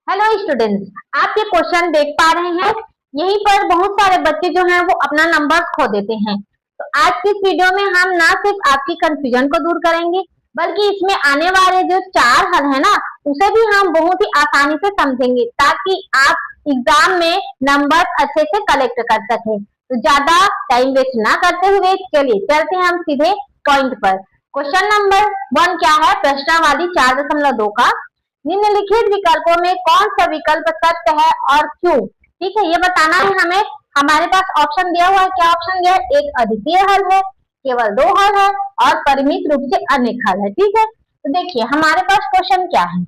Hello students, आप ये question देख पा रहे हैं। यहीं पर बहुत सारे बच्चे जो हैं वो अपना नंबर्स खो देते हैं। तो आज की इस वीडियो में हम ना सिर्फ आपकी कंफ्यूजन को दूर करेंगे, बल्कि इसमें आने वाले जो चार हल है ना, उसे भी हम बहुत ही आसानी से समझेंगे, ताकि आप एग्जाम में नंबर्स अच्छे से कलेक्ट कर सकें। तो ज्यादा टाइम वेस्ट ना करते हुए चलिए चलते हैं हम सीधे पॉइंट पर। क्वेश्चन नंबर 1 क्या है? प्रश्नावली 4.2 का निम्नलिखित विकल्पों में कौन सा विकल्प सत्य है और क्यों? ठीक है, ये बताना है हमें। हमारे पास ऑप्शन दिया हुआ है। क्या ऑप्शन दिया है? एक अद्वितीय हल है, केवल दो हल है और परिमित रूप से अनेक हल है। ठीक है, तो देखिए हमारे पास क्वेश्चन क्या है।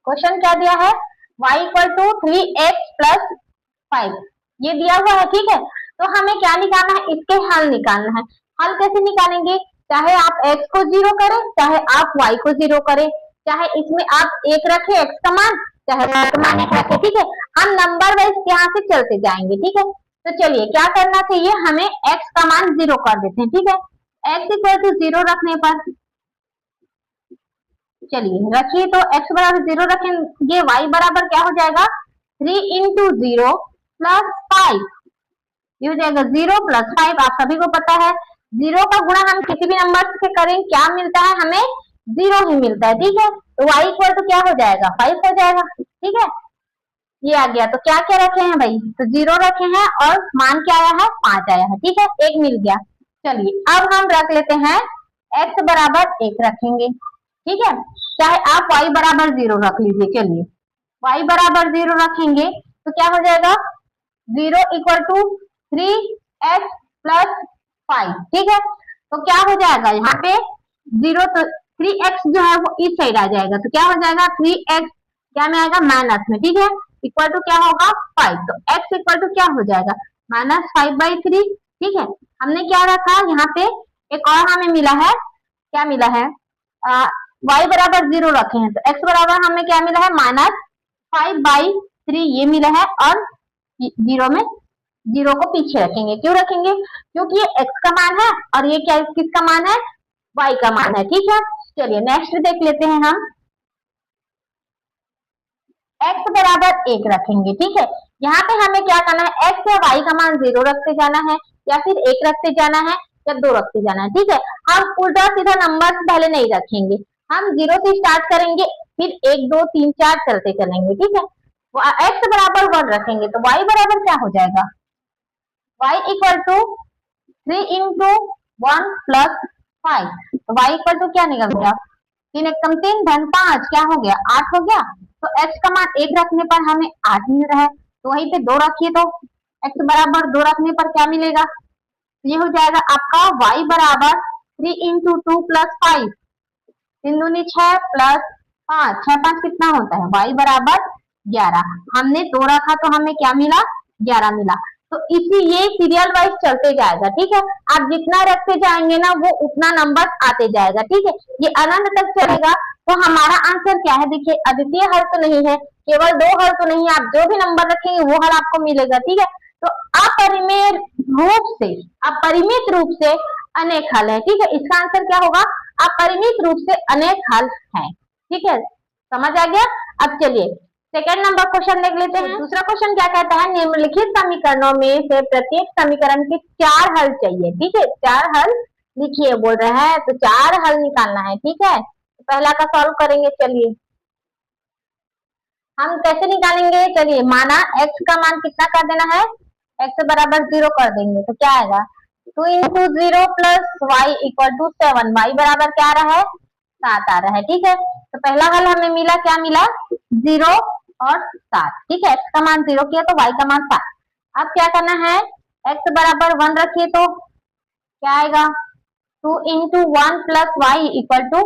क्वेश्चन क्या दिया है? y इक्वल टू 3x+5 ये दिया हुआ है। ठीक है, तो हमें क्या निकालना है? इसके हल निकालना है। हल कैसे निकालेंगे? चाहे आप x को 0 करें, चाहे आप y को 0 करें, चाहे इसमें आप एक रखें x का मान, चाहे y का मान एक रखें। ठीक है, हम नंबर वाइज यहाँ से चलते जाएंगे। ठीक है, तो चलिए क्या करना चाहिए हमें? x का मान 0 कर देते हैं। ठीक है, x इक्वल टू 0 रखने पर चलिए रखिए, तो x बराबर 0 रखेंगे, y बराबर क्या हो जाएगा? 3 इंटू 0+5 ये हो जाएगा 0+5। आप सभी को पता है 0 का गुणा हम किसी भी नंबर से करें क्या मिलता है? हमें 0 ही मिलता है। ठीक है, तो y इक्वल टू क्या हो जाएगा? 5 हो जाएगा। ठीक है, ये आ गया। तो क्या क्या रखे हैं भाई? तो 0 रखे हैं और मान क्या आया है? 5 आया है। ठीक है, एक मिल गया। चलिए अब हम रख लेते हैं x बराबर 1 रखेंगे। ठीक है, चाहे आप y बराबर 0 रख लीजिए। चलिए y बराबर 0 रखेंगे तो क्या हो जाएगा? 0 इक्वल टू 3x+5। ठीक है, तो क्या हो जाएगा यहाँ पे? 0 तो 3x जो है वो इस साइड आ जाएगा, तो क्या हो जाएगा? 3x क्या में आएगा? माइनस में। ठीक है, इक्वल टू क्या होगा? 5। तो x इक्वल टू क्या हो जाएगा? -5/3। ठीक है, हमने क्या रखा यहाँ पे? एक और हमें मिला है। क्या मिला है? y बराबर 0 रखे हैं, तो x बराबर हमें क्या मिला है? -5/3 ये मिला है। और 0 में 0 को पीछे रखेंगे। क्यों रखेंगे? क्योंकि ये x का मान है और ये क्या किसका मान है? y का मान है। ठीक है, चलिए नेक्स्ट देख लेते हैं हम। x बराबर 1 रखेंगे। ठीक है, यहाँ पे हमें क्या करना है? x या y का मान 0 रखते जाना है, या फिर 1 रखते जाना है, या 2 रखते जाना है। ठीक है, हम उल्टा सीधा नंबर पहले नहीं रखेंगे, हम 0 से स्टार्ट करेंगे, फिर 1 2 3 4 चलते चलेंगे। ठीक है, x बराबर 1 रखेंगे तो y बराबर क्या हो जाएगा? y equal to 3 into 1+5। तो y इक्वल टू क्या निकल गया? 3 एकम 3 धन 5 क्या हो गया? 8 हो गया। तो x का मान 1 रखने पर हमें 8 मिल रहा है, तो वहीं पे 2 रखिए तो x बराबर 2 रखने पर क्या मिलेगा? ये हो जाएगा आपका y बराबर 3 इंटू 2+5, 3 दूनी 6 प्लस 5, 6 5 कितना होता है? y बराबर 11। हमने 2 रखा तो हमें क्या मिला? 11 मिला। तो इसी ये सीरियल वाइज चलते जाएगा। ठीक है, आप जितना रखते जाएंगे ना वो उतना नंबर आते जाएगा। ठीक है, ये अनंत तक चलेगा। तो हमारा आंसर क्या है? देखिए अद्वितीय हल तो नहीं है, केवल दो हल तो नहीं है, आप जो भी नंबर रखेंगे वो हल आपको मिलेगा। ठीक है, तो अपरिमित रूप से अनेक हल है। ठीक है, इसका आंसर क्या होगा? अपरिमित रूप से अनेक हल है। ठीक है, समझ आ गया? अब चलिए सेकंड नंबर क्वेश्चन देख लेते हैं। दूसरा क्वेश्चन क्या कहता है? निम्नलिखित समीकरणों में से प्रत्येक समीकरण के 4 हल चाहिए। ठीक है, 4 हल लिखिए बोल रहे हैं, तो 4 हल निकालना है। ठीक है, तो पहला का सॉल्व करेंगे। चलिए हम कैसे निकालेंगे? चलिए माना x का मान कितना कर देना है? x बराबर 0 कर देंगे, तो क्या आएगा? 2 into 0 plus Y equal to 7। Y बराबर क्या आ रहा है? 7 आ रहा है। ठीक है, तो पहला हल हमें मिला, क्या मिला? 0 और 7। ठीक है, x का मान 0 किया तो y का मान 7। अब क्या करना है? x बराबर 1 रखिए तो क्या आएगा? 2 into 1 plus Y equal to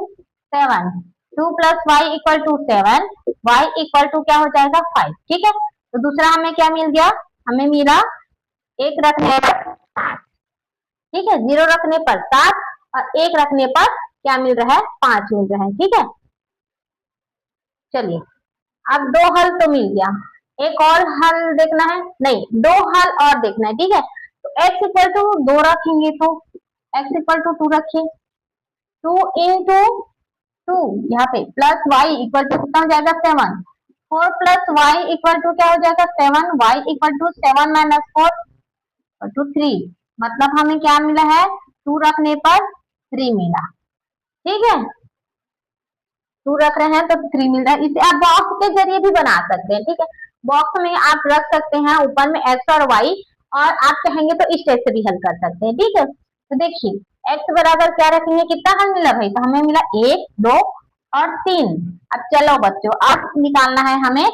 7। 2 plus Y equal to 7, Y equal to क्या हो जाएगा? 5। ठीक है, तो दूसरा हमें क्या मिल गया? हमें मिला 1 रखने पर 7। ठीक है, 0 रखने पर 7 और 1 रखने पर क्या मिल रहा है? 5 मिल रहा है। ठीक है, चलिए अब 2 हल तो मिल गया, एक और हल देखना है, नहीं 2 हल और देखना है। ठीक है, तो x इक्वल टू 2 रखेंगे तो x इक्वल टू 2 रखिए। 2 इंटू टू, यहाँ पे प्लस वाई इक्वल टू कितना हो जाएगा 7, 4 प्लस वाई इक्वल टू क्या हो जाएगा 7, Y equal to 7 minus 4 to 3, मतलब हमें क्या मिला है 2 रखने पर 3 मिला, ठीक है 2 रख रहे हैं तो 3 मिल रहा है। इसे आप बॉक्स के जरिए भी बना सकते हैं, ठीक है बॉक्स में आप रख सकते हैं ऊपर में एक्स और वाई, और आप चाहेंगे तो इस टाइप से भी हल कर सकते हैं, ठीक है तो देखिए एक्स बराबर क्या रखेंगे, कितना हल मिला भाई, तो हमें मिला 1 2 और 3। अब चलो बच्चों अब निकालना है हमें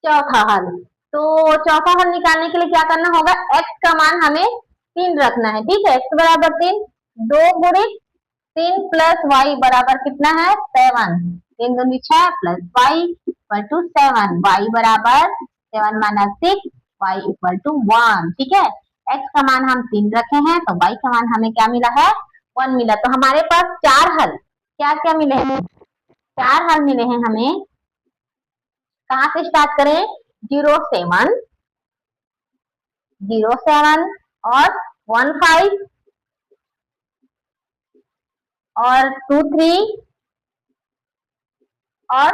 चौथा हल, तो चौथा हल निकालने के लिए क्या करना होगा, एक्स का मान हमें 3 रखना है, ठीक है एक्स बराबर 3, 2 गुणे 3 प्लस वाई बराबर कितना है 7, 3 दूनी 6 plus Y equal to 7, Y बराबर 7 माइनस 6, वाई इक्वल टू 1, ठीक है एक्स का मान हम 3 रखे हैं तो वाई का मान हमें क्या मिला है 1 मिला। तो हमारे पास 4 हल क्या क्या मिले हैं, 4 हल मिले हैं हमें। कहाँ से स्टार्ट करें, 0 7 0 7 और 1 5 और 2 3 और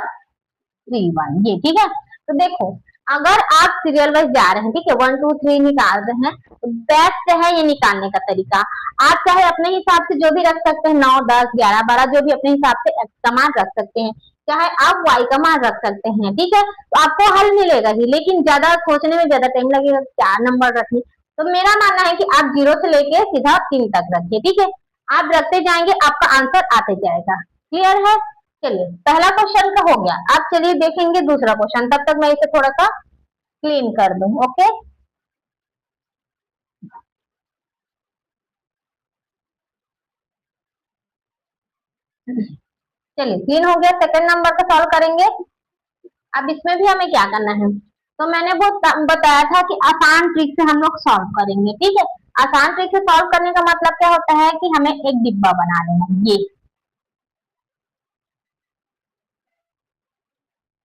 3 1, ये ठीक है। तो देखो अगर आप सीरियल वाइज जा रहे हैं, ठीक है 1 2 3 निकाल रहे हैं, तो बेस्ट है ये निकालने का तरीका। आप चाहे अपने हिसाब से जो भी रख सकते हैं 9 10 11 12 जो भी अपने हिसाब से एक्स का मान रख सकते हैं, चाहे आप वाई का मान रख सकते हैं, ठीक है तो आपको हल मिलेगा ही, लेकिन ज्यादा सोचने में ज्यादा टाइम लगेगा क्या नंबर रखने। तो मेरा मानना है कि आप 0 से लेके सीधा 3 तक रखिए, ठीक है आप रखते जाएंगे आपका आंसर आते जाएगा। क्लियर है, चलिए पहला क्वेश्चन का हो गया। अब चलिए देखेंगे दूसरा क्वेश्चन, तब तक मैं इसे थोड़ा सा क्लीन कर दूं। ओके चलिए 3 हो गया, सेकंड नंबर का सॉल्व करेंगे। अब इसमें भी हमें क्या करना है, तो मैंने वो बताया था कि आसान ट्रिक से हम लोग सॉल्व करेंगे, ठीक है आसान ट्रिक से सॉल्व करने का मतलब क्या होता है कि हमें एक डिब्बा बना लेना है, ये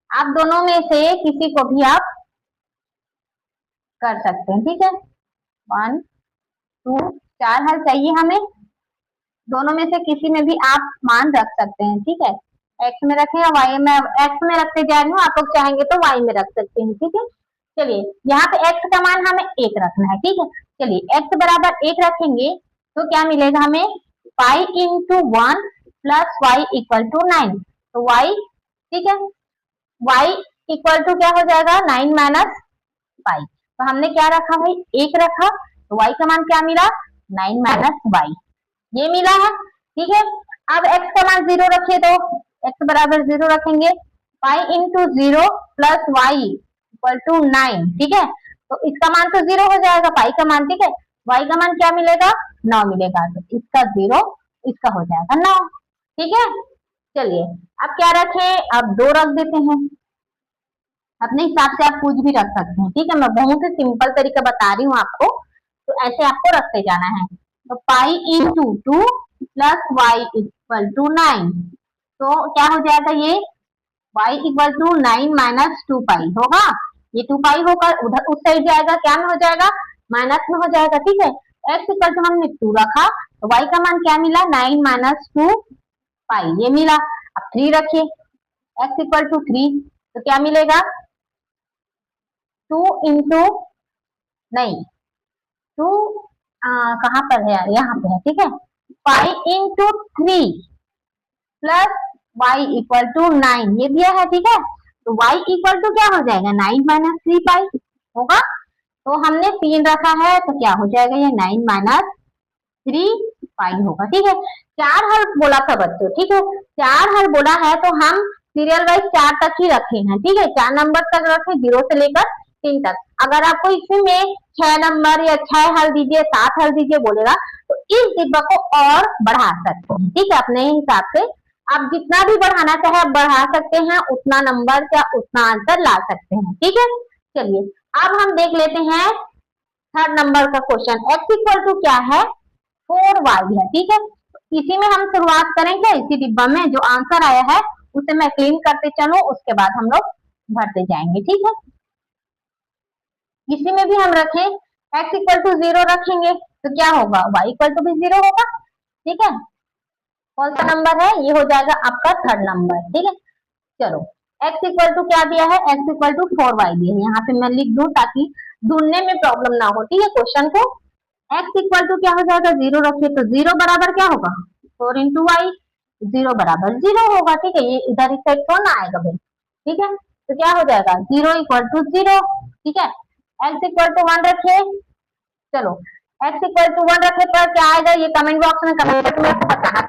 आप दोनों में से किसी को भी आप कर सकते हैं, ठीक है 1 2 4 हल चाहिए हमें, दोनों में से किसी में भी आप मान रख सकते हैं, ठीक है एक्स में रखें या वाई में, एक्स में रखते जा रही हूँ, आप लोग चाहेंगे तो वाई में रख सकते हैं, ठीक है चलिए यहाँ पे एक्स का मान हमें 1 रखना है, ठीक है चलिए एक्स बराबर 1 रखेंगे तो क्या मिलेगा हमें 5 into 1 plus Y equal to 9, तो वाई ठीक है वाई इक्वल टू क्या हो जाएगा 9 माइनस 5, तो हमने क्या रखा भाई 1 रखा, तो वाई का मान क्या मिला 9 माइनस वाई, ये मिला है, ठीक है अब x का मान 0 रखिए तो x बराबर 0 रखेंगे, pi into 0 plus Y equal to 9, ठीक है तो इसका मान तो 0 हो जाएगा पाई का मान, ठीक है y का मान क्या मिलेगा 9 मिलेगा, तो इसका 0 इसका हो जाएगा 9, ठीक है चलिए अब क्या रखें, अब 2 रख देते हैं, अपने हिसाब से आप कुछ भी रख सकते हैं, ठीक है मैं बहुत ही सिंपल तरीका बता रही हूँ आपको, तो ऐसे आपको रखते जाना है। तो pi into 2 plus Y equal to 9, तो क्या हो जाएगा ये y equal to 9 minus 2 pi होगा, ये 2 पाई होकर उधर उस साइड जाएगा, क्या में हो जाएगा माइनस में हो जाएगा, ठीक है x इक्वल टू हमने 2 रखा तो y का मान क्या मिला 9 माइनस 2 पाई, ये मिला। अब 3 रखिए x इक्वल टू 3, तो क्या मिलेगा 2 इंटू नहीं 2 कहाँ पर है यार, यहाँ पे है, ठीक है 5 into 3 plus y equal to 9 ये दिया है, ठीक है तो y इक्वल टू क्या हो जाएगा 9 माइनस 3 पाई होगा, तो हमने 3 रखा है तो क्या हो जाएगा ये 9 माइनस 3 पाई होगा, ठीक है 4 हल बोला था बच्चों, ठीक है 4 हल बोला है तो हम सीरियल वाइज 4 तक ही रखे हैं, ठीक है 4 नंबर तक रखे 0 से लेकर 3 तक। अगर आपको इसमें 6 नंबर या 6 हल दीजिए 7 हल दीजिए बोलेगा तो इस डिब्बा को और बढ़ा सकते हैं, ठीक है अपने हिसाब से आप जितना भी बढ़ाना चाहे आप बढ़ा सकते हैं, उतना नंबर या उतना आंसर ला सकते हैं, ठीक है चलिए अब हम देख लेते हैं थर्ड नंबर का क्वेश्चन, x इक्वल टू क्या है 4y है, ठीक है इसी में हम शुरुआत करेंगे, इसी डिब्बा में जो आंसर आया है उसे मैं क्लीन करते चलूं, उसके बाद हम लोग भरते जाएंगे, ठीक है इसी में भी हम रखें x इक्वल टू 0 रखेंगे तो क्या होगा y इक्वल टू भी 0 होगा, ठीक है कौन सा नंबर है, ये हो जाएगा आपका थर्ड नंबर, ठीक है। चलो x इक्वल टू क्या दिया है, x इक्वल टू 4y दिया है, यहाँ पे मैं लिख दूं ताकि ढूंढने में प्रॉब्लम ना हो, ठीक है। क्वेश्चन को x इक्वल टू क्या हो जाएगा, 0 रखिए तो 0 बराबर क्या होगा 4 इंटू वाई, 0 बराबर 0 होगा, ठीक है। ये इधर इस साइड कौन आएगा भाई, ठीक है। तो क्या हो जाएगा 0 इक्वल टू 0, ठीक है। x इक्वल टू 1 रखिए, चलो x इक्वल टू 1 रखे पर क्या आएगा, ये कमेंट बॉक्स में कमेंट करके मेरे को बताना।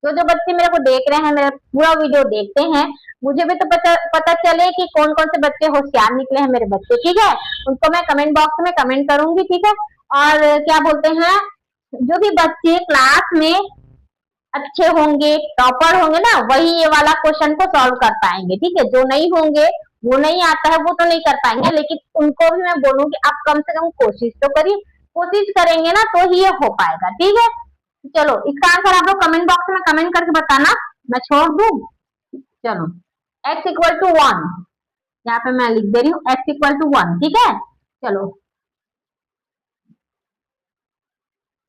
तो जो बच्चे मेरे को देख रहे हैं, मेरा पूरा वीडियो देखते हैं, मुझे भी तो पता चले कि कौन कौन से बच्चे होशियार निकले हैं मेरे बच्चे, ठीक है। उनको मैं कमेंट बॉक्स में कमेंट करूंगी, ठीक है। और क्या बोलते हैं, जो भी बच्चे क्लास में अच्छे होंगे, टॉपर होंगे ना, वही ये वाला क्वेश्चन को सॉल्व कर पाएंगे, ठीक है। जो नहीं होंगे, वो नहीं आता है, वो तो नहीं कर पाएंगे, लेकिन उनको भी मैं बोलूंगी आप कम से कम कोशिश तो करिए, कोशिश करेंगे ना तो ही ये हो पाएगा, ठीक है। चलो इसका आंसर आप लोग कमेंट बॉक्स में कमेंट करके बताना, मैं छोड़ दूं। चलो x इक्वल टू 1, यहाँ पे मैं लिख दे रही हूँ x इक्वल टू 1, ठीक है। चलो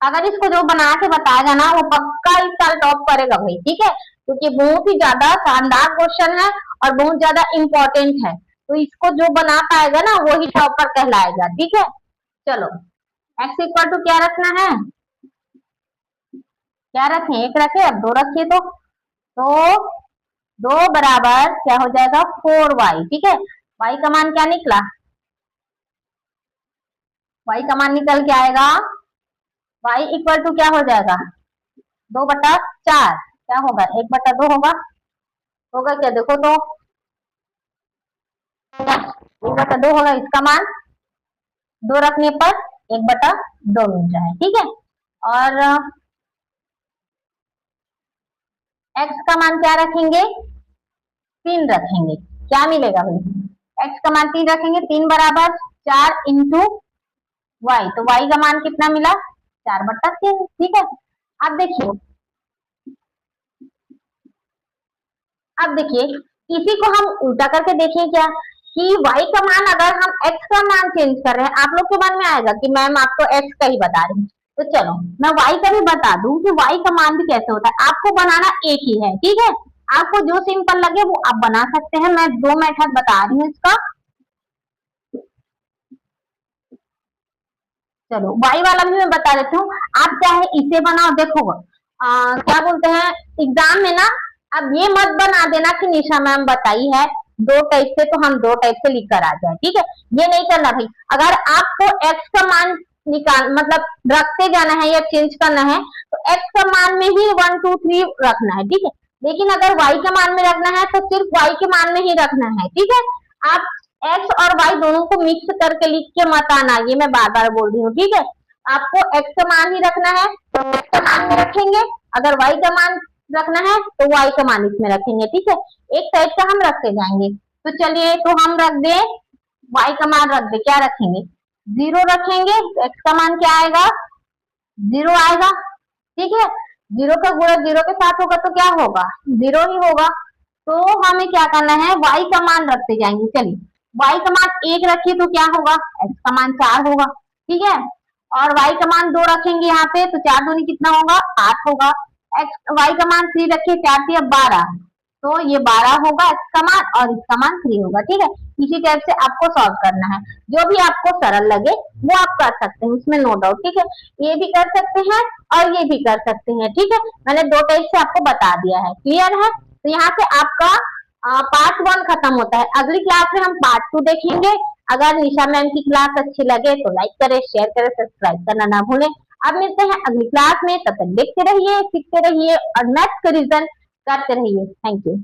अगर इसको जो बना के बताएगा ना, वो पक्का इस साल टॉप करेगा भाई, ठीक है। क्योंकि बहुत ही ज्यादा शानदार क्वेश्चन है और बहुत ज्यादा इम्पोर्टेंट है, तो इसको जो बना पाएगा ना वो ही टॉपर कहलाएगा, ठीक है। चलो x इक्वल टू क्या रखना है, क्या रखें, 1 रखे, अब 2 रखिए तो 2 बराबर क्या हो जाएगा 4y, ठीक है। y का मान क्या निकला, y का मान निकल के आएगा y इक्वल टू क्या हो जाएगा 2/4, क्या होगा 1/2 होगा क्या, देखो तो 1/2 होगा, इसका मान 2 रखने पर 1/2 मिल रहा है, ठीक है। और x का मान क्या रखेंगे, 3 रखेंगे, क्या मिलेगा भाई, x का मान 3 रखेंगे, 3 बराबर 4 इंटू वाई, तो y का मान कितना मिला 4/3, ठीक है। अब देखिए, अब देखिए इसी को हम उल्टा करके देखें क्या, कि y का मान अगर हम x का मान चेंज कर रहे हैं, आप लोग के मन में आएगा कि मैम आप तो x का ही बता रही हैं, तो चलो मैं y का भी बता दूं कि y का मान भी कैसे होता है। आपको बनाना एक ही है, ठीक है, आपको जो सिंपल लगे वो आप बना सकते हैं। मैं 2 मेथड बता रही हूँ इसका। चलो y वाला भी मैं बता देती हूँ, आप चाहे इसे बनाओ, देखो क्या बोलते हैं एग्जाम में ना, अब ये मत बना देना कि निशा मैम बताई है 2 टाइप से तो हम 2 टाइप से लिख कर आ जाए, ठीक है, ये नहीं करना भाई। अगर आपको x का मान निकाल मतलब रखते जाना है या चेंज करना है, तो x का मान में ही 1 2 3 रखना है, ठीक है। लेकिन अगर y के मान में रखना है तो सिर्फ y के मान में ही रखना है, ठीक है। आप x और y दोनों को मिक्स करके लिख के मत आना, ये मैं बार बार बोल रही हूँ, ठीक है। आपको x का मान ही रखना है तो x का मान में रखेंगे, अगर y का मान रखना है तो y का मान इसमें रखेंगे, ठीक है। एक साइड का हम रखते जाएंगे, तो चलिए तो हम रख दे y का मान रख दे, क्या रखेंगे 0 रखेंगे, तो x का मान क्या आएगा 0 आएगा, ठीक है। 0 का गुणा 0 के साथ होगा तो क्या होगा 0 ही होगा। तो हमें क्या करना है, y का मान रखते जाएंगे, चलिए y का मान 1 रखिए तो क्या होगा x का मान 4 होगा, ठीक है। और y का मान 2 रखेंगे यहाँ पे तो 4 दूनी कितना होगा 8 होगा। y का मान 3 रखिए, 4 3 12, तो ये 12 होगा x का मान और इसका मान 3 होगा, ठीक है। इसी टाइप से आपको सॉल्व करना है, जो भी आपको सरल लगे वो आप कर सकते हैं, उसमें नो डाउट, ठीक है। ये भी कर सकते हैं और ये भी कर सकते हैं, ठीक है। मैंने 2 टाइप से आपको बता दिया है, क्लियर है। तो यहाँ से आपका पार्ट 1 खत्म होता है। अगली क्लास में हम पार्ट 2 देखेंगे। अगर निशा मैम की क्लास अच्छी लगे तो लाइक करें, शेयर करें, सब्सक्राइब करना ना भूलें। अब मिलते हैं अगली क्लास में, तब तक देखते रहिए, सीखते रहिए और मैथ्स का रिवीजन करते रहिए। Thank you.